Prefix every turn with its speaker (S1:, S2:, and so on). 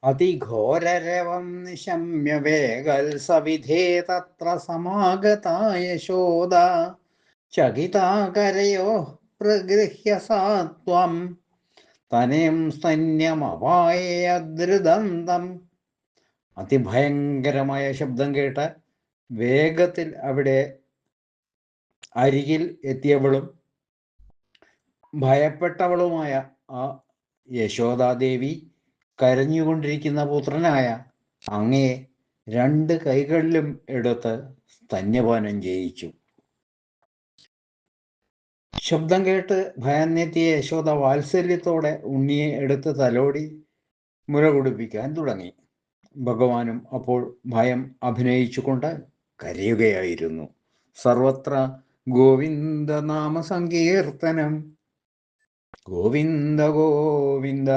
S1: അതിഘോരരവം നിശമ്യ വേഗൽസവിധേ തത്ര സമാഗതാ യശോദ ചകിതാകരയോ പ്രഗൃഹ്യ സാ ത്വം തനയം സ്തന്യമവായദ്രുദന്തം. അതിഭയങ്കരമായ ശബ്ദം കേട്ട് വേഗത്തിൽ അവിടെ അരികിൽ എത്തിയവളും ഭയപ്പെട്ടവളുമായ ആ യശോദാദേവി കരഞ്ഞുകൊണ്ടിരിക്കുന്ന പുത്രനായ അങ്ങയെ 2 കൈകളിലും എടുത്ത് സ്തന്യപാനം ചെയ്യിച്ചു. ശബ്ദം കേട്ട് ഭയന്നെത്തിയ യശോദ വാത്സല്യത്തോടെ ഉണ്ണിയെ എടുത്ത് തലോടി മുല കുടിപ്പിക്കാൻ തുടങ്ങി. ഭഗവാനും അപ്പോൾ ഭയം അഭിനയിച്ചുകൊണ്ട് കരയുകയായിരുന്നു. സർവത്ര ഗോവിന്ദ നാമ സങ്കീർത്തനം. ഗോവിന്ദ ഗോവിന്ദ